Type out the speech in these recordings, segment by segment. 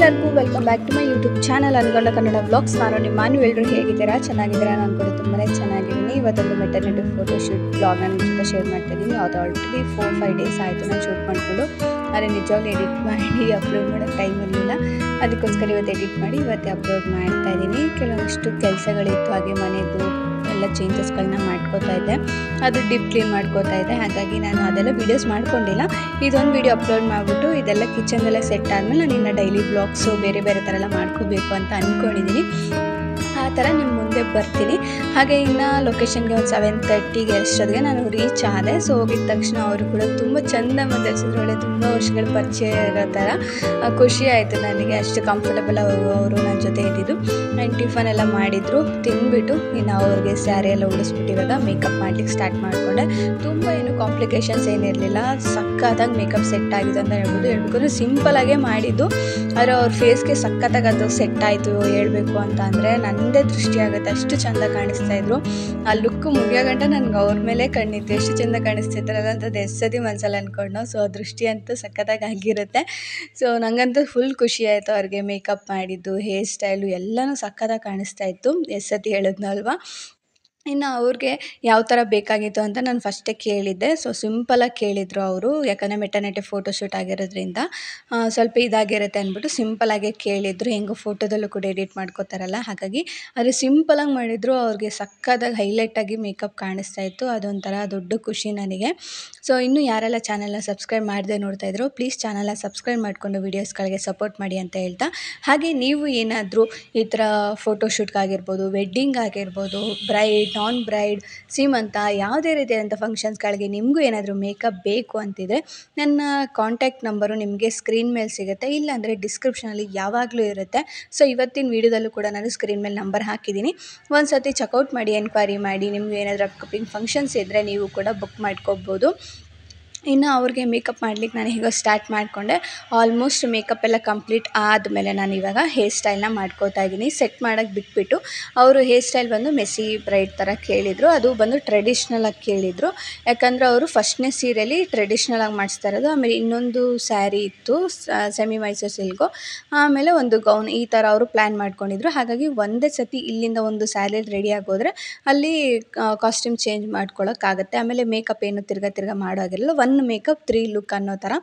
ಎಲ್ಲರಿಗೂ welcome back to my YouTube channel ಅನ್ಕೊಂಡ Kannada vlogs. ನಾನು ನಿಮ್ಮ ಎಲ್ಲರೂ ಹೇಗಿದ್ದೀರಾ? ಚೆನ್ನಾಗಿದ್ದೀರಾ? ನಾನು ಕೂಡ ತುಂಬಾ ಚೆನ್ನಾಗಿದ್ದೀನಿ. ಇವತ್ತೊಂದು ಮೆಟರ್ನಿಟಿ ಫೋಟೋಶೂಟ್ ಬ್ಲಾಗ್ ನಾನು ಜೊತೆ ಶೇರ್ ಮಾಡ್ತಾ ಇದ್ದೀನಿ. ಅದು ಆಲ್ರೆಡಿ 4-5 ಡೇಸ್ ಆಯಿತು ನಾನು ಶೂಟ್ ಮಾಡಿಕೊಂಡು. ಆದರೆ ನಿಜವಾಗ್ಲೂ ಎಡಿಟ್ ಮಾಡಿ ಅಪ್ಲೋಡ್ ಮಾಡೋಕ್ಕೆ ಟೈಮ್ ಇರಲಿಲ್ಲ. ಅದಕ್ಕೋಸ್ಕರ ಇವತ್ತು ಎಡಿಟ್ ಮಾಡಿ ಇವತ್ತೇ ಅಪ್ಲೋಡ್ ಮಾಡ್ತಾ ಇದ್ದೀನಿ. ಕೆಲವೊಂದಿಷ್ಟು ಕೆಲಸಗಳಿತ್ತು, ಹಾಗೆ ಮನೆಯದು ಎಲ್ಲ ಚೇಂಜಸ್ಗಳನ್ನ ಮಾಡ್ಕೋತಾ ಇದ್ದೆ. ಅದು ಡೀಪ್ ಕ್ಲೀನ್ ಮಾಡ್ಕೋತಾ ಇದ್ದೆ. ಹಾಗಾಗಿ ನಾನು ಅದೆಲ್ಲ ವೀಡಿಯೋಸ್ ಮಾಡ್ಕೊಂಡಿಲ್ಲ. ಇದೊಂದು ವೀಡಿಯೋ ಅಪ್ಲೋಡ್ ಮಾಡಿಬಿಟ್ಟು ಇದೆಲ್ಲ ಕಿಚನ್ದೆಲ್ಲ ಸೆಟ್ ಆದಮೇಲೆ ನಾನು ಇನ್ನು ಡೈಲಿ ಬ್ಲಾಗ್ಸು ಬೇರೆ ಬೇರೆ ಥರ ಎಲ್ಲ ಮಾಡ್ಕೋಬೇಕು ಅಂತ ಅಂದ್ಕೊಂಡಿದ್ದೀನಿ. ಆ ಥರ ನಿಮ್ಮ ಮುಂದೆ ಬರ್ತೀನಿ. ಹಾಗೆ ಇನ್ನು ಲೊಕೇಶನ್ಗೆ ಒಂದು 7:30ಗೆ ಅಷ್ಟೊತ್ತಿಗೆ ನಾನು ರೀಚ್ ಆದೆ. ಸೊ ಹೋಗಿದ ತಕ್ಷಣ ಅವರು ಕೂಡ ತುಂಬ ಚೆಂದ ಮಾತಾಡ್ಸಿದ್ರು. ಒಳ್ಳೆ ತುಂಬ ವರ್ಷಗಳ ಪರಿಚಯ ಇರೋ ಥರ ಖುಷಿ ಆಯಿತು ನನಗೆ. ಅಷ್ಟು ಕಂಫರ್ಟಬಲ್ ಅವರು ನನ್ನ ಜೊತೆ ಇದ್ದಿದ್ದು. ಆ್ಯಂಡ್ ಟಿಫನ್ ಎಲ್ಲ ಮಾಡಿದರು. ತಿಂದುಬಿಟ್ಟು ಇನ್ನು ಅವ್ರಿಗೆ ಸ್ಯಾರಿ ಎಲ್ಲ ಉಡಿಸ್ಬಿಟ್ಟು ಇವಾಗ ಮೇಕಪ್ ಮಾಡಲಿಕ್ಕೆ ಸ್ಟಾರ್ಟ್ ಮಾಡಿಕೊಂಡೆ. ತುಂಬ ಏನು ಕಾಂಪ್ಲಿಕೇಶನ್ಸ್ ಏನಿರಲಿಲ್ಲ. ಸಕ್ಕತ್ತಾಗಿ ಮೇಕಪ್ ಸೆಟ್ ಆಗಿದೆ ಅಂತ ಹೇಳ್ಬೇಕಂದ್ರೆ ಸಿಂಪಲಾಗೇ ಮಾಡಿದ್ದು. ಆದರೆ ಅವ್ರ ಫೇಸ್ಗೆ ಸಕ್ಕತ್ತಾಗಿ ಅದು ಸೆಟ್ ಆಯಿತು ಹೇಳಬೇಕು ಅಂತ ಅಂದರೆ. ನನ್ನದೇ ದೃಷ್ಟಿ ಆಗುತ್ತೆ, ಅಷ್ಟು ಚೆಂದ ಕಾಣಿಸ್ತಾ ಇದ್ರು. ಆ ಲುಕ್ ಮುಗಿಯೋ ಗಂಟ ನನಗೆ ಅವ್ರ ಮೇಲೆ ಕಣ್ಣಿತ್ತು. ಎಷ್ಟು ಚೆಂದ ಕಾಣಿಸ್ತಿರ್ತಾರಲ್ಲ ಅಂತದ್ದು ಎಸ್ಸತಿ ಮನಸ್ಸಲ್ಲಿ ಅಂದ್ಕೊಂಡು. ಸೊ ಆ ದೃಷ್ಟಿ ಅಂತೂ ಸಕ್ಕತ್ತಾಗಿ ಆಗಿರುತ್ತೆ. ಸೊ ನನಗಂತೂ ಫುಲ್ ಖುಷಿ ಆಯಿತು. ಅವ್ರಿಗೆ ಮೇಕಪ್ ಮಾಡಿದ್ದು, ಹೇರ್ ಸ್ಟೈಲು ಎಲ್ಲನೂ ಸಕ್ಕತ್ತಾಗಿ ಕಾಣಿಸ್ತಾ ಇತ್ತು. ಎಸ್ಸತಿ ಹೇಳಿದ್ನಲ್ವ. ಇನ್ನು ಅವ್ರಿಗೆ ಯಾವ ಥರ ಬೇಕಾಗಿತ್ತು ಅಂತ ನಾನು ಫಸ್ಟೇ ಕೇಳಿದ್ದೆ. ಸೊ ಸಿಂಪಲಾಗಿ ಕೇಳಿದರು ಅವರು. ಯಾಕಂದರೆ ಮೆಟರ್ನಿಟಿ ಫೋಟೋಶೂಟ್ ಆಗಿರೋದ್ರಿಂದ ಸ್ವಲ್ಪ ಇದಾಗಿರುತ್ತೆ ಅಂದ್ಬಿಟ್ಟು ಸಿಂಪಲಾಗೆ ಕೇಳಿದರು. ಹೆಂಗೋ ಫೋಟೋದಲ್ಲೂ ಕೂಡ ಎಡಿಟ್ ಮಾಡ್ಕೋತಾರಲ್ಲ, ಹಾಗಾಗಿ ಅದು ಸಿಂಪಲಾಗಿ ಮಾಡಿದರು. ಅವ್ರಿಗೆ ಸಕ್ಕತ್ತಾಗಿ ಹೈಲೈಟಾಗಿ ಮೇಕಪ್ ಕಾಣಿಸ್ತಾ ಇತ್ತು. ಅದೊಂಥರ ದೊಡ್ಡ ಖುಷಿ ನನಗೆ. ಸೊ ಇನ್ನೂ ಯಾರೆಲ್ಲ ಚಾನಲ್ನ ಸಬ್ಸ್ಕ್ರೈಬ್ ಮಾಡದೆ ನೋಡ್ತಾಯಿದ್ರು, ಪ್ಲೀಸ್ ಚಾನಲ್ನ ಸಬ್ಸ್ಕ್ರೈಬ್ ಮಾಡಿಕೊಂಡು ವೀಡಿಯೋಸ್ಗಳಿಗೆ ಸಪೋರ್ಟ್ ಮಾಡಿ ಅಂತ ಹೇಳ್ತಾ, ಹಾಗೆ ನೀವು ಏನಾದರೂ ಈ ಥರ ಫೋಟೋಶೂಟ್ಗಾಗಿರ್ಬೋದು, ವೆಡ್ಡಿಂಗ್ ಆಗಿರ್ಬೋದು, ಬ್ರೈಡ್, ನಾನ್ ಬ್ರೈಡ್, ಸೀಮಂತ, ಯಾವುದೇ ರೀತಿಯಾದಂಥ ಫಂಕ್ಷನ್ಸ್ಗಳಿಗೆ ನಿಮಗೂ ಏನಾದರೂ ಮೇಕಪ್ ಬೇಕು ಅಂತಿದ್ರೆ ನನ್ನ ಕಾಂಟ್ಯಾಕ್ಟ್ ನಂಬರು ನಿಮಗೆ ಸ್ಕ್ರೀನ್ ಮೇಲೆ ಸಿಗುತ್ತೆ, ಇಲ್ಲಾಂದರೆ ಡಿಸ್ಕ್ರಿಪ್ಷನಲ್ಲಿ ಯಾವಾಗಲೂ ಇರುತ್ತೆ. ಸೊ ಇವತ್ತಿನ ವೀಡಿಯೋದಲ್ಲೂ ಕೂಡ ನಾನು ಸ್ಕ್ರೀನ್ ಮೇಲೆ ನಂಬರ್ ಹಾಕಿದ್ದೀನಿ. ಒಂದು ಸತಿ ಚೆಕ್ಔಟ್ ಮಾಡಿ, ಎನ್ಕ್ವೈರಿ ಮಾಡಿ. ನಿಮ್ಗೆ ಏನಾದರೂ ಅಪ್ಕಮಿಂಗ್ ಫಂಕ್ಷನ್ಸ್ ಇದ್ದರೆ ನೀವು ಕೂಡ ಬುಕ್ ಮಾಡ್ಕೋಬೋದು. ಇನ್ನು ಅವ್ರಿಗೆ ಮೇಕಪ್ ಮಾಡಲಿಕ್ಕೆ ನಾನು ಈಗ ಸ್ಟಾರ್ಟ್ ಮಾಡಿಕೊಂಡೆ. ಆಲ್ಮೋಸ್ಟ್ ಮೇಕಪ್ ಎಲ್ಲ ಕಂಪ್ಲೀಟ್ ಆದಮೇಲೆ ನಾನು ಇವಾಗ ಹೇರ್ ಸ್ಟೈಲ್ನ ಮಾಡ್ಕೋತಾ ಇದ್ದೀನಿ. ಸೆಟ್ ಮಾಡೋಕ್ಕೆ ಬಿಟ್ಬಿಟ್ಟು ಅವರು ಹೇರ್ ಸ್ಟೈಲ್ ಬಂದು ಮೆಸ್ಸಿ ಬ್ರೈಡ್ ಥರ ಕೇಳಿದರು. ಅದು ಬಂದು ಟ್ರೆಡಿಷ್ನಲಾಗಿ ಕೇಳಿದರು. ಯಾಕಂದರೆ ಅವರು ಫಸ್ಟ್ನೇ ಸೀರೆಯಲ್ಲಿ ಟ್ರೆಡಿಷ್ನಲಾಗಿ ಮಾಡಿಸ್ತಾ ಇರೋದು. ಆಮೇಲೆ ಇನ್ನೊಂದು ಸ್ಯಾರಿ ಇತ್ತು, ಸೆಮಿ ಮೈಸೂರು ಸಿಲ್ಕು, ಆಮೇಲೆ ಒಂದು ಗೌನ್, ಈ ಥರ ಅವರು ಪ್ಲ್ಯಾನ್ ಮಾಡ್ಕೊಂಡಿದ್ರು. ಹಾಗಾಗಿ ಒಂದೇ ಸತಿ ಇಲ್ಲಿಂದ ಒಂದು ಸ್ಯಾರಿಲಿ ರೆಡಿ ಆಗೋದ್ರೆ ಅಲ್ಲಿ ಕಾಸ್ಟ್ಯೂಮ್ ಚೇಂಜ್ ಮಾಡ್ಕೊಳ್ಳೋಕ್ಕಾಗತ್ತೆ. ಆಮೇಲೆ ಮೇಕಪ್ ಏನು ತಿರ್ಗಾ ಮಾಡೋ ಆಗಿರಲ್ಲ. ಒನ್ ಮೇಕಪ್ 3 ಲುಕ್ ಅನ್ನೋ ಥರ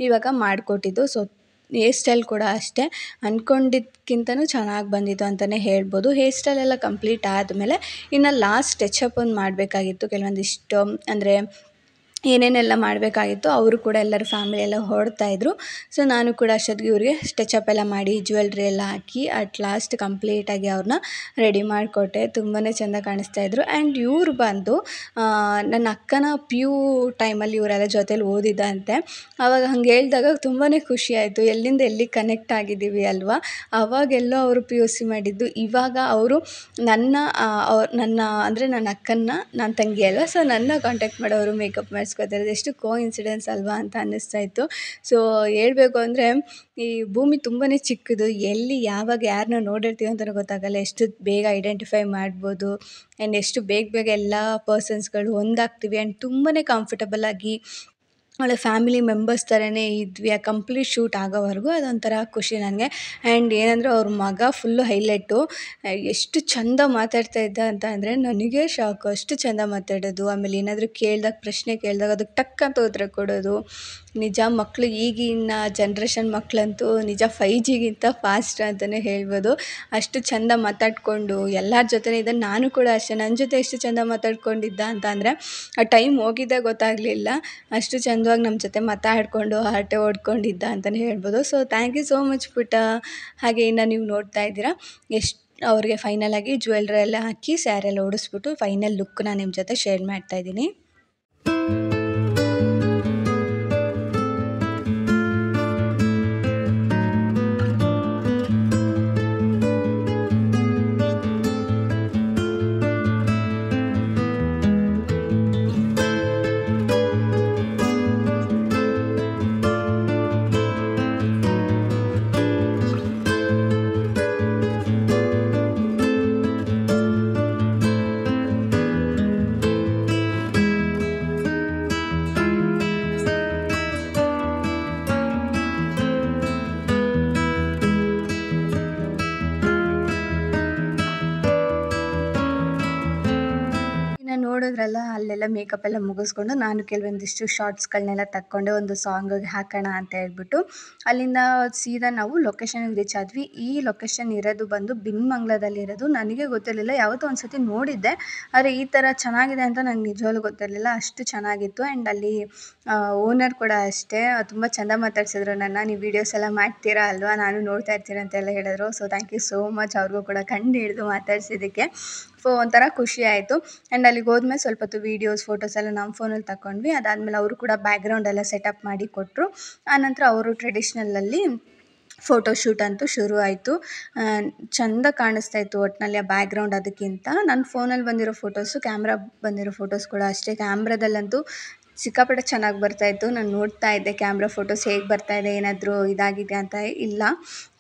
ಇವಾಗ ಮಾಡಿಕೊಟ್ಟಿದ್ದು. ಸೊ ಹೇರ್ ಸ್ಟೈಲ್ ಕೂಡ ಅಷ್ಟೇ ಅಂದ್ಕೊಂಡಿದ್ದಕ್ಕಿಂತನೂ ಚೆನ್ನಾಗಿ ಬಂದಿತ್ತು ಅಂತಲೇ ಹೇಳ್ಬೋದು. ಹೇರ್ ಸ್ಟೈಲ್ ಎಲ್ಲ ಕಂಪ್ಲೀಟ್ ಆದಮೇಲೆ ಇನ್ನು ಲಾಸ್ಟ್ ಟಚಪ್ ಒಂದು ಮಾಡಬೇಕಾಗಿತ್ತು. ಕೆಲವೊಂದಿಷ್ಟು ಅಂದರೆ ಏನೇನೆಲ್ಲ ಮಾಡಬೇಕಾಗಿತ್ತು ಅವರು ಕೂಡ ಎಲ್ಲರೂ ಫ್ಯಾಮಿಲಿ ಎಲ್ಲ ಹೊರಡ್ತಾಯಿದ್ರು. ಸೊ ನಾನು ಕೂಡ ಅಷ್ಟೊತ್ತಿಗೆ ಇವ್ರಿಗೆ ಟಚಪ್ ಎಲ್ಲ ಮಾಡಿ ಜ್ಯುವೆಲ್ರಿ ಎಲ್ಲ ಹಾಕಿ ಅಟ್ ಲಾಸ್ಟ್ ಕಂಪ್ಲೀಟಾಗಿ ಅವ್ರನ್ನ ರೆಡಿ ಮಾಡಿಕೊಟ್ಟೆ. ತುಂಬಾ ಚೆಂದ ಕಾಣಿಸ್ತಾಯಿದ್ರು. ಆ್ಯಂಡ್ ಇವ್ರು ಬಂದು ನನ್ನ ಅಕ್ಕನ PU ಟೈಮಲ್ಲಿ ಇವರೆಲ್ಲ ಜೊತೇಲಿ ಓದಿದ್ದಂತೆ. ಆವಾಗ ಹಂಗೆ ಹೇಳಿದಾಗ ತುಂಬಾ ಖುಷಿ ಆಯಿತು. ಎಲ್ಲಿಂದ ಎಲ್ಲಿ ಕನೆಕ್ಟ್ ಆಗಿದ್ದೀವಿ ಅಲ್ವಾ. ಆವಾಗೆಲ್ಲೋ ಅವರು PUC ಮಾಡಿದ್ದು. ಇವಾಗ ಅವರು ನನ್ನ ಅಂದರೆ ನನ್ನ ಅಕ್ಕನ್ನ, ನನ್ನ ತಂಗಿ ಅಲ್ವಾ, ಸೊ ನನ್ನ ಕಾಂಟ್ಯಾಕ್ಟ್ ಮಾಡೋರು ಮೇಕಪ್ ಮಾಡಿಸ್ಕೊತಾರೆ. ಎಷ್ಟು ಕೋಇನ್ಸಿಡೆನ್ಸ್ ಅಲ್ವಾ ಅಂತ ಅನ್ನಿಸ್ತಾ ಇತ್ತು. ಸೊ ಹೇಳಬೇಕು ಅಂದರೆ ಈ ಭೂಮಿ ತುಂಬಾ ಚಿಕ್ಕದು. ಎಲ್ಲಿ ಯಾವಾಗ ಯಾರನ್ನ ನೋಡಿರ್ತೀವಿ ಅಂತಲೂ ಗೊತ್ತಾಗಲ್ಲ. ಎಷ್ಟು ಬೇಗ ಐಡೆಂಟಿಫೈ ಮಾಡ್ಬೋದು. ಆ್ಯಂಡ್ ಎಷ್ಟು ಬೇಗ ಎಲ್ಲ ಪರ್ಸನ್ಸ್ಗಳು ಒಂದಾಗ್ತೀವಿ. ಆ್ಯಂಡ್ ತುಂಬಾ ಕಂಫರ್ಟಬಲಾಗಿ ಒಳ್ಳೆ ಫ್ಯಾಮಿಲಿ ಮೆಂಬರ್ಸ್ ಥರನೇ ಇದ್ವಿ. ಆ ಕಂಪ್ಲೀಟ್ ಶೂಟ್ ಆಗೋವರೆಗೂ ಅದೊಂಥರ ಖುಷಿ ನನಗೆ. ಆ್ಯಂಡ್ ಏನಂದರೆ ಅವ್ರ ಮಗ ಫುಲ್ಲು ಹೈಲೈಟು. ಎಷ್ಟು ಚೆಂದ ಮಾತಾಡ್ತಾ ಇದ್ದ ಅಂತ ಅಂದರೆ ನನಗೆ ಶಾಕು. ಅಷ್ಟು ಚೆಂದ ಮಾತಾಡೋದು. ಆಮೇಲೆ ಏನಾದರೂ ಪ್ರಶ್ನೆ ಕೇಳಿದಾಗ ಅದಕ್ಕೆ ಟಕ್ ಅಂತ ಉತ್ತರ ಕೊಡೋದು. ನಿಜ ಮಕ್ಕಳು ಈಗಿನ ಜನ್ರೇಷನ್ ಮಕ್ಕಳಂತೂ ನಿಜ 5Gಗಿಂತ ಫಾಸ್ಟ್ ಅಂತಲೇ ಹೇಳ್ಬೋದು. ಅಷ್ಟು ಚೆಂದ ಮಾತಾಡಿಕೊಂಡು ಎಲ್ಲರ ಜೊತೆನೇ ಇದ್ದ. ನಾನು ಕೂಡ ಅಷ್ಟೇ, ನನ್ನ ಜೊತೆ ಎಷ್ಟು ಚೆಂದ ಮಾತಾಡ್ಕೊಂಡಿದ್ದ ಅಂತ ಅಂದರೆ ಆ ಟೈಮ್ ಹೋಗಿದ್ದೇ ಗೊತ್ತಾಗಲಿಲ್ಲ. ಅಷ್ಟು ಚೆಂದವಾಗಿ ನಮ್ಮ ಜೊತೆ ಮಾತಾಡಿಕೊಂಡು ಹರಟೆ ಹೊಡ್ಕೊಂಡಿದ್ದ ಅಂತಲೇ ಹೇಳ್ಬೋದು. So thank you so much ಪುಟ್ಟ. ಹಾಗೆ ಇನ್ನು ನೀವು ನೋಡ್ತಾ ಇದ್ದೀರಾ ಅವ್ರಿಗೆ ಫೈನಲಾಗಿ ಜ್ಯುವೆಲ್ರಿ ಎಲ್ಲ ಹಾಕಿ ಸ್ಯಾರಿ ಎಲ್ಲ ಉಡಿಸ್ಬಿಟ್ಟು ಫೈನಲ್ ಲುಕ್ನ ನಿಮ್ಮ ಜೊತೆ ಶೇರ್ ಮಾಡ್ತಾಯಿದ್ದೀನಿ. ಇದ್ರಲ್ಲ ಅಲ್ಲೆಲ್ಲ ಮೇಕಪ್ ಎಲ್ಲ ಮುಗಿಸ್ಕೊಂಡು ನಾನು ಕೆಲವೊಂದಿಷ್ಟು ಶಾರ್ಟ್ಸ್ಗಳನ್ನೆಲ್ಲ ತಕ್ಕೊಂಡೆ ಒಂದು ಸಾಂಗಿಗೆ ಹಾಕೋಣ ಅಂತ ಹೇಳ್ಬಿಟ್ಟು. ಅಲ್ಲಿಂದ ಸೀದಾ ನಾವು ಲೊಕೇಶನ್ಗೆ ರೀಚ್ ಆದ್ವಿ. ಈ ಲೊಕೇಶನ್ ಇರೋದು ಬಂದು ಬಿನ್ಮಂಗ್ಲದಲ್ಲಿರೋದು. ನನಗೆ ಗೊತ್ತಿರಲಿಲ್ಲ, ಯಾವತ್ತೋ ಒಂದು ಸತಿ ನೋಡಿದ್ದೆ, ಆದರೆ ಈ ಥರ ಚೆನ್ನಾಗಿದೆ ಅಂತ ನಂಗೆ ನಿಜವಾಗ್ಲೂ ಗೊತ್ತಿರಲಿಲ್ಲ. ಅಷ್ಟು ಚೆನ್ನಾಗಿತ್ತು. ಆ್ಯಂಡ್ ಅಲ್ಲಿ ಓನರ್ ಕೂಡ ಅಷ್ಟೇ ತುಂಬ ಚೆಂದ ಮಾತಾಡ್ಸಿದ್ರು ನನ್ನ. ನೀವು ವೀಡಿಯೋಸ್ ಎಲ್ಲ ಮಾಡ್ತೀರಾ ಅಲ್ವಾ, ನಾನು ನೋಡ್ತಾ ಇರ್ತೀನಿ ಅಂತೆಲ್ಲ ಹೇಳಿದ್ರು. So thank you so much ಅವ್ರಿಗೂ ಕೂಡ ಕಂಡು ಹಿಡಿದು ಮಾತಾಡ್ಸಿದ್ದಕ್ಕೆ. ಒಂಥರ ಖುಷಿ ಆಯಿತು. ಆ್ಯಂಡ್ ಅಲ್ಲಿಗೆ ಹೋದ್ಮೇಲೆ ಸ್ವಲ್ಪ ಹೊತ್ತು ವೀಡಿಯೋಸ್ ಫೋಟೋಸ್ ಎಲ್ಲ ನಮ್ಮ ಫೋನಲ್ಲಿ ತಗೊಂಡ್ವಿ. ಅದಾದಮೇಲೆ ಅವರು ಕೂಡ ಬ್ಯಾಕ್ಗ್ರೌಂಡ್ ಎಲ್ಲ ಸೆಟಪ್ ಮಾಡಿ ಕೊಟ್ಟರು. ಆನಂತರ ಅವರು ಟ್ರೆಡಿಷ್ನಲಲ್ಲಿ ಫೋಟೋಶೂಟ್ ಅಂತೂ ಶುರು ಆಯಿತು. ಚೆಂದ ಕಾಣಿಸ್ತಾ ಇತ್ತು ಒಟ್ಟಿನಲ್ಲಿ ಆ ಬ್ಯಾಕ್ಗ್ರೌಂಡ್. ಅದಕ್ಕಿಂತ ನನ್ನ ಫೋನಲ್ಲಿ ಬಂದಿರೋ ಫೋಟೋಸು, ಕ್ಯಾಮ್ರಾ ಬಂದಿರೋ ಫೋಟೋಸ್ ಕೂಡ ಅಷ್ಟೇ, ಕ್ಯಾಮ್ರಾದಲ್ಲಂತೂ ಸಿಕ್ಕಾಪಟ್ಟೆ ಚೆನ್ನಾಗಿ ಬರ್ತಾಯಿತ್ತು. ನಾನು ನೋಡ್ತಾ ಇದ್ದೆ ಕ್ಯಾಮ್ರಾ ಫೋಟೋಸ್ ಹೇಗೆ ಬರ್ತಾಯಿದೆ, ಏನಾದರೂ ಇದಾಗಿದೆ ಅಂತ. ಇಲ್ಲ,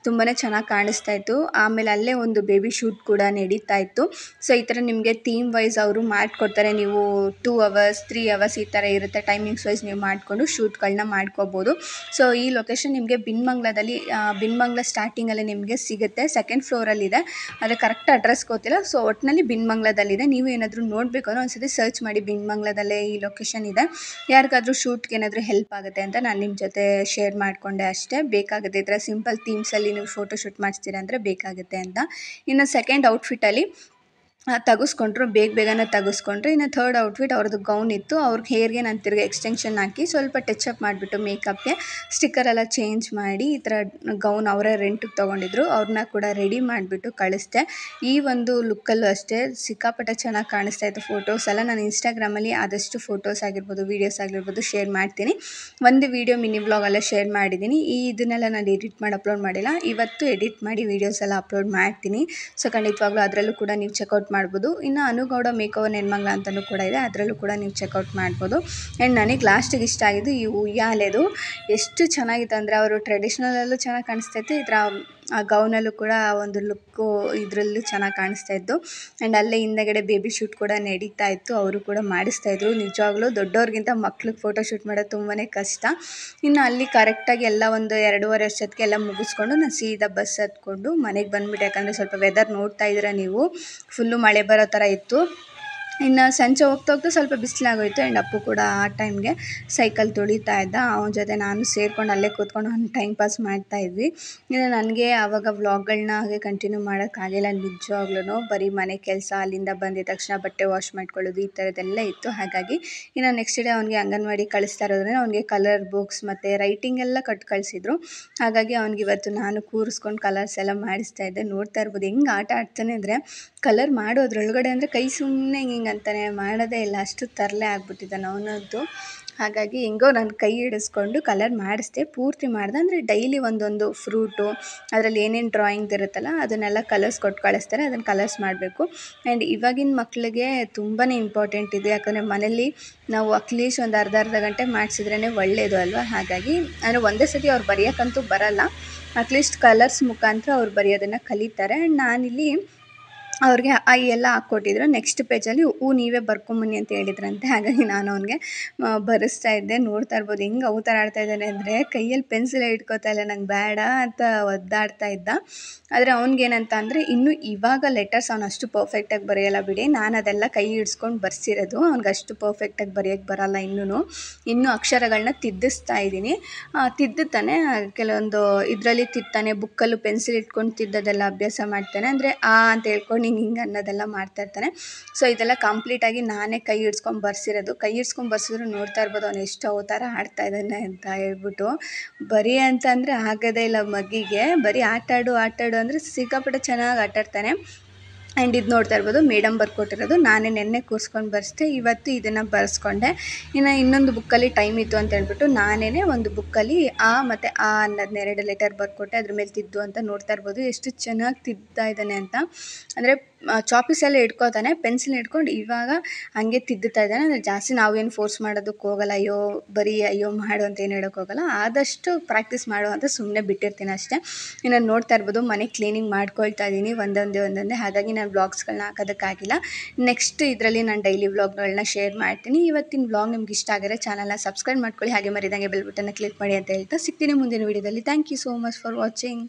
ತುಂಬಾ ಚೆನ್ನಾಗಿ ಕಾಣಿಸ್ತಾ ಇತ್ತು. ಆಮೇಲೆ ಅಲ್ಲೇ ಒಂದು ಬೇಬಿ ಶೂಟ್ ಕೂಡ ನಡೀತಾ ಇತ್ತು. ಸೊ ಈ ಥರ ನಿಮಗೆ ಥೀಮ್ ವೈಸ್ ಅವರು ಮಾಡಿಕೊಡ್ತಾರೆ. ನೀವು 2 hours 3 hours ಈ ಥರ ಇರುತ್ತೆ, ಟೈಮಿಂಗ್ಸ್ ವೈಸ್ ನೀವು ಮಾಡಿಕೊಂಡು ಶೂಟ್ಗಳನ್ನ ಮಾಡ್ಕೋಬೋದು. ಸೊ ಈ ಲೊಕೇಶನ್ ನಿಮಗೆ ಬಿನ್ಮಂಗ್ಲದಲ್ಲಿ, ಬಿನ್ಮಂಗ್ಲ ಸ್ಟಾರ್ಟಿಂಗಲ್ಲಿ ನಿಮಗೆ ಸಿಗುತ್ತೆ. 2nd ಫ್ಲೋರಲ್ಲಿದೆ, ಆದರೆ ಕರೆಕ್ಟ್ ಅಡ್ರೆಸ್ ಗೊತ್ತಿಲ್ಲ. ಸೊ ಒಟ್ಟಿನಲ್ಲಿ ಬಿನ್ಮಂಗ್ಲದಲ್ಲಿದೆ. ನೀವು ಏನಾದರೂ ನೋಡಬೇಕು ಅಂದರೆ ಒಂದ್ಸತಿ ಸರ್ಚ್ ಮಾಡಿ, ಬಿನ್ಮಂಗ್ಲದಲ್ಲೇ ಈ ಲೊಕೇಶನ್ ಇದೆ. ಯಾರಿಗಾದರೂ ಶೂಟ್ಗೆ ಏನಾದರೂ ಹೆಲ್ಪ್ ಆಗುತ್ತೆ ಅಂತ ನಾನು ನಿಮ್ಮ ಜೊತೆ ಶೇರ್ ಮಾಡಿಕೊಂಡೆ ಅಷ್ಟೇ. ಬೇಕಾಗುತ್ತೆ ಈ ಥರ ಸಿಂಪಲ್ ಥೀಮ್ಸಲ್ಲಿ ನೀವು ಫೋಟೋ ಶೂಟ್ ಮಾಡಿಸ್ತೀರಾ ಅಂದರೆ ಬೇಕಾಗುತ್ತೆ ಅಂತ. ಇನ್ನು ಸೆಕೆಂಡ್ ಔಟ್ಫಿಟ್ಟಲ್ಲಿ ತೆಗೆಸ್ಕೊಂಡ್ರು, ಬೇಗನೆ ತೆಗೆಸ್ಕೊಂಡ್ರು. ಇನ್ನು ಥರ್ಡ್ ಔಟ್ಫಿಟ್ ಅವ್ರದ್ದು ಗೌನ್ ಇತ್ತು. ಅವ್ರಿಗೆ ಹೇರ್ಗೆ ನಾನು ತಿರ್ಗಿ ಎಕ್ಸ್ಟೆನ್ಷನ್ ಹಾಕಿ ಸ್ವಲ್ಪ ಟಚಪ್ ಮಾಡಿಬಿಟ್ಟು ಮೇಕಪ್ಗೆ ಸ್ಟಿಕ್ಕರೆಲ್ಲ ಚೇಂಜ್ ಮಾಡಿ ಈ ಥರ ಗೌನ್ ಅವರೇ ರೆಂಟಿಗೆ ತೊಗೊಂಡಿದ್ರು. ಅವ್ರನ್ನ ಕೂಡ ರೆಡಿ ಮಾಡಿಬಿಟ್ಟು ಕಳಿಸ್ದೆ. ಈ ಒಂದು ಲುಕ್ಕಲ್ಲೂ ಅಷ್ಟೇ ಸಿಕ್ಕಾಪಟ್ಟೆ ಚೆನ್ನಾಗಿ ಕಾಣಿಸ್ತಾ ಇತ್ತು ಫೋಟೋಸ್ ಎಲ್ಲ. ನಾನು ಇನ್ಸ್ಟಾಗ್ರಾಮಲ್ಲಿ ಆದಷ್ಟು ಫೋಟೋಸ್ ಆಗಿರ್ಬೋದು, ವೀಡಿಯೋಸ್ ಆಗಿರ್ಬೋದು ಶೇರ್ ಮಾಡ್ತೀನಿ. ಒಂದು ವೀಡಿಯೋ ಮಿನಿ ವ್ಲಾಗಲ್ಲೇ ಶೇರ್ ಮಾಡಿದ್ದೀನಿ. ಇದನ್ನೆಲ್ಲ ನಾನು ಎಡಿಟ್ ಮಾಡಿ ಅಪ್ಲೋಡ್ ಮಾಡಿಲ್ಲ. ಇವತ್ತು ಎಡಿಟ್ ಮಾಡಿ ವೀಡಿಯೋಸ್ ಎಲ್ಲ ಅಪ್ಲೋಡ್ ಮಾಡ್ತೀನಿ. ಸೊ ಖಂಡಿತವಾಗ್ಲೂ ಅದರಲ್ಲೂ ಕೂಡ ನೀವು ಚೆಕ್ಔಟ್ ಮಾಡ್ಬೋದು. ಇನ್ನು ಅನುಗೌಡ ಮೇಕೋವರ್ ನೆನ್ಮಂಗ್ಲ ಅಂತಲೂ ಕೂಡ ಇದೆ, ಅದರಲ್ಲೂ ಕೂಡ ನೀವು ಚೆಕ್ಔಟ್ ಮಾಡ್ಬೋದು. ಆ್ಯಂಡ್ ನನಗೆ ಲಾಸ್ಟಿಗೆ ಇಷ್ಟ ಆಗಿದ್ದು ಈ ಉಯ್ಯಾಲೆದು. ಎಷ್ಟು ಚೆನ್ನಾಗಿತ್ತು ಅಂದರೆ, ಅವರು ಟ್ರೆಡಿಷ್ನಲಲ್ಲೂ ಚೆನ್ನಾಗಿ ಕಾಣಿಸ್ತಾಯಿತ್ತು, ಈ ಥರ ಆ ಗೌನಲ್ಲೂ ಕೂಡ ಒಂದು ಲುಕ್ಕು ಇದರಲ್ಲೂ ಚೆನ್ನಾಗಿ ಕಾಣಿಸ್ತಾ ಇತ್ತು. ಆ್ಯಂಡ್ ಅಲ್ಲೇ ಹಿಂದೆಗಡೆ ಬೇಬಿ ಶೂಟ್ ಕೂಡ ನಡೀತಾ ಇತ್ತು, ಅವರು ಕೂಡ ಮಾಡಿಸ್ತಾಯಿದ್ರು. ನಿಜವಾಗ್ಲೂ ದೊಡ್ಡವ್ರಿಗಿಂತ ಮಕ್ಳಿಗೆ ಫೋಟೋ ಶೂಟ್ ಮಾಡೋದು ತುಂಬಾ ಕಷ್ಟ. ಇನ್ನು ಅಲ್ಲಿ ಕರೆಕ್ಟಾಗಿ ಎಲ್ಲ ಒಂದು 2:30 ವರ್ಷಕ್ಕೆ ಎಲ್ಲ ಮುಗಿಸ್ಕೊಂಡು ನಾನು ಸೀದಾ ಬಸ್ ಹತ್ಕೊಂಡು ಮನೆಗೆ ಬಂದುಬಿಟ್ಟೆ. ಯಾಕಂದರೆ ಸ್ವಲ್ಪ ವೆದರ್ ನೋಡ್ತಾ ಇದ್ದೀರಾ ನೀವು, ಫುಲ್ಲು ಮಳೆ ಬರೋ ಥರ ಇತ್ತು. ಇನ್ನು ಸಂಜೆ ಹೋಗ್ತಾ ಸ್ವಲ್ಪ ಬಿಸಿಲಾಗೋಯ್ತು. ಆ್ಯಂಡ್ ಅಪ್ಪು ಕೂಡ ಆ ಟೈಮ್ಗೆ ಸೈಕಲ್ ತುಳಿತಾ ಇದ್ದ. ಅವನ ಜೊತೆ ನಾನು ಸೇರ್ಕೊಂಡು ಅಲ್ಲೇ ಕೂತ್ಕೊಂಡು ಒಂದು ಟೈಮ್ ಪಾಸ್ ಮಾಡ್ತಾಯಿದ್ವಿ. ಇನ್ನು ನನಗೆ ಆವಾಗ ವ್ಲಾಗ್ಗಳನ್ನ ಹಾಗೆ ಕಂಟಿನ್ಯೂ ಮಾಡೋಕ್ಕಾಗಿಲ್ಲ ನಿಜವಾಗ್ಲೂ. ಬರೀ ಮನೆ ಕೆಲಸ, ಅಲ್ಲಿಂದ ಬಂದಿದ ತಕ್ಷಣ ಬಟ್ಟೆ ವಾಶ್ ಮಾಡ್ಕೊಳ್ಳೋದು, ಈ ಥರದ್ದೆಲ್ಲ ಇತ್ತು. ಹಾಗಾಗಿ ಇನ್ನು ನೆಕ್ಸ್ಟ್ ಡೇ ಅವ್ನಿಗೆ ಅಂಗನವಾಡಿ ಕಳಿಸ್ತಾ ಇರೋದ್ರಿಂದ ಅವ್ನಿಗೆ ಕಲರ್ ಬುಕ್ಸ್ ಮತ್ತು ರೈಟಿಂಗ್ ಎಲ್ಲ ಕಟ್ಟು ಕಳಿಸಿದ್ರು. ಹಾಗಾಗಿ ಅವ್ನಿಗೆ ಇವತ್ತು ನಾನು ಕೂರಿಸ್ಕೊಂಡು ಕಲರ್ಸ್ ಎಲ್ಲ ಮಾಡಿಸ್ತಾ ಇದ್ದೆ. ನೋಡ್ತಾ ಇರ್ಬೋದು ಹೆಂಗೆ ಆಟ ಆಡ್ತಾನೆ ಅಂದರೆ, ಕಲರ್ ಮಾಡೋದ್ರೊಳಗಡೆ ಅಂದರೆ ಕೈ ಸುಮ್ಮನೆ ಹಿಂಗೆ ಅಂತಾನೆ, ಮಾಡೋದೇ ಇಲ್ಲ, ಅಷ್ಟು ತರಲೆ ಆಗ್ಬಿಟ್ಟಿದ್ದಾನೆ ಅವನಂತೂ. ಹಾಗಾಗಿ ಹೆಂಗೋ ನಾನು ಕೈ ಹಿಡಿಸ್ಕೊಂಡು ಕಲರ್ ಮಾಡಿಸ್ದೆ. ಪೂರ್ತಿ ಮಾಡಿದೆ ಅಂದರೆ ಡೈಲಿ ಒಂದೊಂದು ಫ್ರೂಟು, ಅದರಲ್ಲಿ ಏನೇನು ಡ್ರಾಯಿಂಗ್ ಇರುತ್ತಲ್ಲ ಅದನ್ನೆಲ್ಲ ಕಲರ್ಸ್ ಕೊಟ್ಟು ಕಳಿಸ್ತಾರೆ, ಅದನ್ನು ಕಲರ್ಸ್ ಮಾಡಬೇಕು. ಆ್ಯಂಡ್ ಇವಾಗಿನ ಮಕ್ಕಳಿಗೆ ತುಂಬಾ ಇಂಪಾರ್ಟೆಂಟ್ ಇದೆ. ಯಾಕಂದರೆ ಮನೇಲಿ ನಾವು ಅಟ್ಲೀಸ್ಟ್ ಒಂದು ಅರ್ಧ ಗಂಟೆ ಮಾಡಿಸಿದ್ರೇ ಒಳ್ಳೆಯದು ಅಲ್ವಾ. ಹಾಗಾಗಿ ಅಂದರೆ ಒಂದೇ ಸತಿ ಅವ್ರು ಬರೆಯೋಕ್ಕಂತೂ ಬರಲ್ಲ, ಅಟ್ಲೀಸ್ಟ್ ಕಲರ್ಸ್ ಮುಖಾಂತರ ಅವ್ರು ಬರೆಯೋದನ್ನು ಕಲಿತಾರೆ. ಆ್ಯಂಡ್ ನಾನಿಲ್ಲಿ ಅವ್ರಿಗೆ ಎಲ್ಲ ಹಾಕ್ಕೊಟ್ಟಿದ್ರು. ನೆಕ್ಸ್ಟ್ ಪೇಜಲ್ಲಿ ನೀವೇ ಬರ್ಕೊಂಬನ್ನಿ ಅಂತ ಹೇಳಿದ್ರಂತೆ. ಹಾಗಾಗಿ ನಾನು ಅವನಿಗೆ ಬರೆಸ್ತಾ ಇದ್ದೆ. ನೋಡ್ತಾ ಇರ್ಬೋದು ಹೆಂಗೆ ಅವತಾರ ಆಡ್ತಾ ಇದ್ದಾನೆ ಅಂದರೆ, ಕೈಯಲ್ಲಿ ಪೆನ್ಸಿಲೇ ಇಟ್ಕೋತಾ ಇಲ್ಲ, ನಂಗೆ ಬೇಡ ಅಂತ ಒದ್ದಾಡ್ತಾ ಇದ್ದ. ಆದರೆ ಅವ್ನಿಗೇನಂತ ಅಂದರೆ, ಇನ್ನೂ ಇವಾಗ ಲೆಟರ್ಸ್ ಅವ್ನು ಅಷ್ಟು ಪರ್ಫೆಕ್ಟಾಗಿ ಬರೆಯಲ್ಲ ಬಿಡಿ, ನಾನು ಅದೆಲ್ಲ ಕೈ ಹಿಡ್ಸ್ಕೊಂಡು ಬರ್ಸಿರೋದು. ಅವ್ನಿಗೆ ಅಷ್ಟು ಪರ್ಫೆಕ್ಟಾಗಿ ಬರೆಯೋಕ್ಕೆ ಬರಲ್ಲ ಇನ್ನೂ ಅಕ್ಷರಗಳನ್ನ ತಿದ್ದಿಸ್ತಾ ಇದ್ದೀನಿ. ತಿದ್ದುತ್ತಾನೆ, ಕೆಲವೊಂದು ಇದರಲ್ಲಿ ತಿದ್ದಾನೆ, ಬುಕ್ಕಲ್ಲೂ ಪೆನ್ಸಿಲ್ ಇಟ್ಕೊಂಡು ತಿದ್ದೋದೆಲ್ಲ ಅಭ್ಯಾಸ ಮಾಡ್ತಾನೆ. ಅಂದರೆ ಅಂತ ಹೇಳ್ಕೊಂಡು ಹಿಂಗೆ ಅನ್ನೋದೆಲ್ಲ ಮಾಡ್ತಾಯಿರ್ತಾನೆ. ಸೊ ಇದೆಲ್ಲ ಕಂಪ್ಲೀಟಾಗಿ ನಾನೇ ಕೈ ಹಿಡ್ಸ್ಕೊಂಡು ಬರ್ಸಿರೋದು. ಕೈ ಹಿಡ್ಸ್ಕೊಂಡು ಬರ್ಸಿದ್ರು ನೋಡ್ತಾ ಇರ್ಬೋದು ಅವ್ನು ಎಷ್ಟು ಅವತಾರ ಆಡ್ತಾ ಇದ್ದಾನೆ ಅಂತ ಹೇಳ್ಬಿಟ್ಟು. ಬರೀ ಅಂತಂದರೆ ಆಗೋದೇ ಇಲ್ಲ ಮಗಿಗೆ, ಬರೀ ಆಟಾಡು ಅಂದರೆ ಸಿಕ್ಕಾಪಟ್ಟೆ ಚೆನ್ನಾಗಿ ಆಟಾಡ್ತಾನೆ. ಆ್ಯಂಡ್ ಇದು ನೋಡ್ತಾ ಇರ್ಬೋದು ಮೇಡಮ್ ಬರ್ಕೊಟ್ಟಿರೋದು, ನಾನೇ ನೆನ್ನೆ ಕೂರಿಸ್ಕೊಂಡು ಬರ್ಸಿದೆ, ಇವತ್ತು ಇದನ್ನು ಬರೆಸ್ಕೊಂಡೆ. ಇನ್ನು ಇನ್ನೊಂದು ಬುಕ್ಕಲ್ಲಿ ಟೈಮ್ ಇತ್ತು ಅಂತ ಹೇಳ್ಬಿಟ್ಟು ನಾನೇ ಒಂದು ಬುಕ್ಕಲ್ಲಿ ಮತ್ತು ಅನ್ನೋದನ್ನ 2 ಲೆಟರ್ ಬರ್ಕೊಟ್ಟೆ, ಅದ್ರ ಮೇಲೆ ತಿದ್ದು ಅಂತ. ನೋಡ್ತಾ ಇರ್ಬೋದು ಎಷ್ಟು ಚೆನ್ನಾಗಿ ತಿದ್ತಾ ಇದ್ದಾನೆ ಅಂತ. ಅಂದರೆ ಚಾಪೀಸೆಲ್ಲ ಇಟ್ಕೋತಾನೆ, ಪೆನ್ಸಿಲ್ ಇಟ್ಕೊಂಡು ಇವಾಗ ಹಂಗೆ ತಿದ್ದುತ್ತಾ ಇದ್ದಾನೆ. ಅಂದರೆ ಜಾಸ್ತಿ ನಾವೇನು ಫೋರ್ಸ್ ಮಾಡೋದಕ್ಕೆ ಹೋಗಲ್ಲ, ಅಯ್ಯೋ ಮಾಡು ಅಂತ ಏನು ಹೇಳೋಕ್ಕೆ ಹೋಗಲ್ಲ. ಆದಷ್ಟು ಪ್ರಾಕ್ಟೀಸ್ ಮಾಡು ಅಂತ ಸುಮ್ಮನೆ ಬಿಟ್ಟಿರ್ತೀನಿ ಅಷ್ಟೇ. ಇನ್ನು ನೋಡ್ತಾ ಇರ್ಬೋದು ಮನೆ ಕ್ಲೀನಿಂಗ್ ಮಾಡ್ಕೊಳ್ತಾ ಇದ್ದೀನಿ ಒಂದೊಂದೇ. ಹಾಗಾಗಿ ನಾನು ವ್ಲಾಗ್ಸ್ಗಳನ್ನ ಹಾಕೋದಕ್ಕಾಗಿಲ್ಲ. ನೆಕ್ಸ್ಟ್ ಇದರಲ್ಲಿ ನಾನು ಡೈಲಿ ವ್ಲಾಗ್ಗಳನ್ನ ಶೇರ್ ಮಾಡ್ತೀನಿ. ಇವತ್ತಿನ ವ್ಲಾಗ್ ನಿಮ್ಗೆ ಇಷ್ಟ ಆಗಿದ್ರೆ ಚಾನಲ್ನ ಸಬ್ಸ್ಕ್ರೈಬ್ ಮಾಡ್ಕೊಳ್ಳಿ, ಹಾಗೆ ಮರಿದಂಗೆ ಬೆಲ್ ಬಟನ್ನ ಕ್ಲಿಕ್ ಮಾಡಿ ಅಂತ ಹೇಳ್ತಾ ಸಿಗ್ತೀನಿ ಮುಂದಿನ ವೀಡಿಯೋದಲ್ಲಿ. Thank you so much for watching.